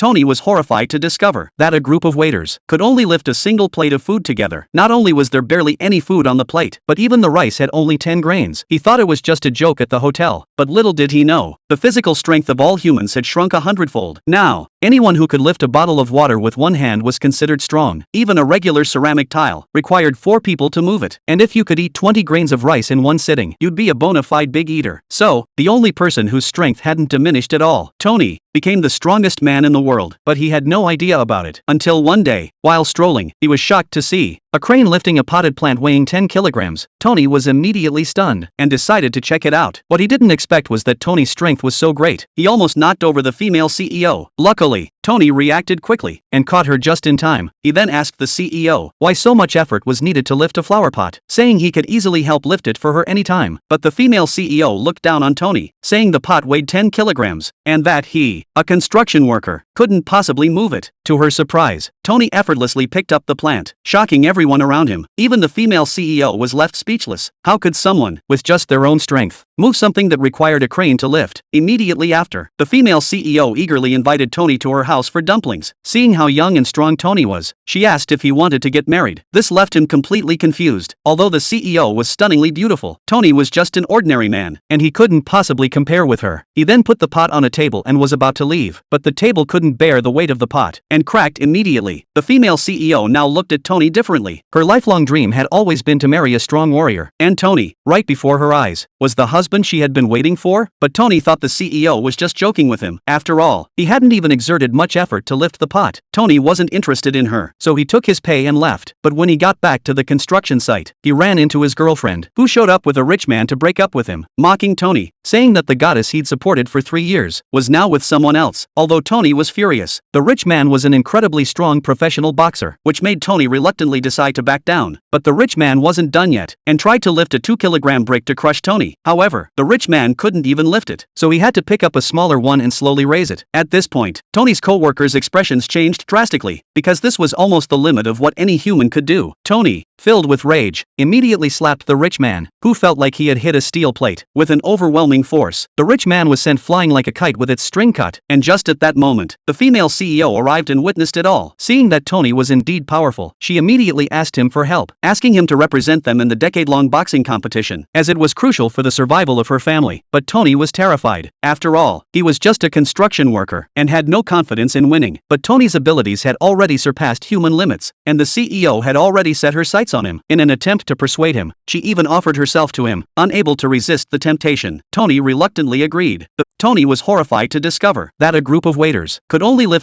Tony was horrified to discover that a group of waiters could only lift a single plate of food together. Not only was there barely any food on the plate, but even the rice had only 10 grains. He thought it was just a joke at the hotel, but little did he know, the physical strength of all humans had shrunk 100-fold. Now, anyone who could lift a bottle of water with one hand was considered strong. Even a regular ceramic tile required 4 people to move it. And if you could eat 20 grains of rice in one sitting, you'd be a bona fide big eater. So, the only person whose strength hadn't diminished at all, Tony, became the strongest man in the world, but he had no idea about it. Until one day, while strolling, he was shocked to see a crane lifting a potted plant weighing 10 kilograms. Tony was immediately stunned and decided to check it out. What he didn't expect was that Tony's strength was so great, he almost knocked over the female CEO. Luckily, Tony reacted quickly and caught her just in time. He then asked the CEO why so much effort was needed to lift a flower pot, saying he could easily help lift it for her anytime. But the female CEO looked down on Tony, saying the pot weighed 10 kilograms, and that he, a construction worker, couldn't possibly move it. To her surprise, Tony effortlessly picked up the plant, shocking everyone around him. Even the female CEO was left speechless. How could someone, with just their own strength, move something that required a crane to lift? Immediately after, the female CEO eagerly invited Tony to her house for dumplings. Seeing how young and strong Tony was, she asked if he wanted to get married. This left him completely confused. Although the CEO was stunningly beautiful, Tony was just an ordinary man, and he couldn't possibly compare with her. He then put the pot on a table and was about to leave, but the table couldn't bear the weight of the pot, and cracked immediately. The female CEO now looked at Tony differently. Her lifelong dream had always been to marry a strong warrior, and Tony, right before her eyes, was the husband she had been waiting for. But Tony thought the CEO was just joking with him. After all, he hadn't even exerted much effort to lift the pot. Tony wasn't interested in her, so he took his pay and left. But when he got back to the construction site, he ran into his girlfriend, who showed up with a rich man to break up with him, mocking Tony, saying that the goddess he'd supported for 3 years was now with someone else. Although Tony was furious, the rich man was an incredibly strong professional boxer, which made Tony reluctantly decide to back down. But the rich man wasn't done yet, and tried to lift a 2-kilogram brick to crush Tony. However, the rich man couldn't even lift it, so he had to pick up a smaller one and slowly raise it. At this point, Tony's co-workers' expressions changed drastically, because this was almost the limit of what any human could do. Tony, filled with rage, immediately slapped the rich man, who felt like he had hit a steel plate. With an overwhelming force, the rich man was sent flying like a kite with its string cut, and just at that moment, the female CEO arrived and witnessed it all. Seeing that Tony was indeed powerful, she immediately asked him for help, asking him to represent them in the decade-long boxing competition, as it was crucial for the survival of her family. But Tony was terrified. After all, he was just a construction worker, and had no confidence in winning. But Tony's abilities had already surpassed human limits, and the CEO had already set her sights on him. In an attempt to persuade him, she even offered herself to him. Unable to resist the temptation, Tony reluctantly agreed. Tony was horrified to discover that a group of waiters could only lift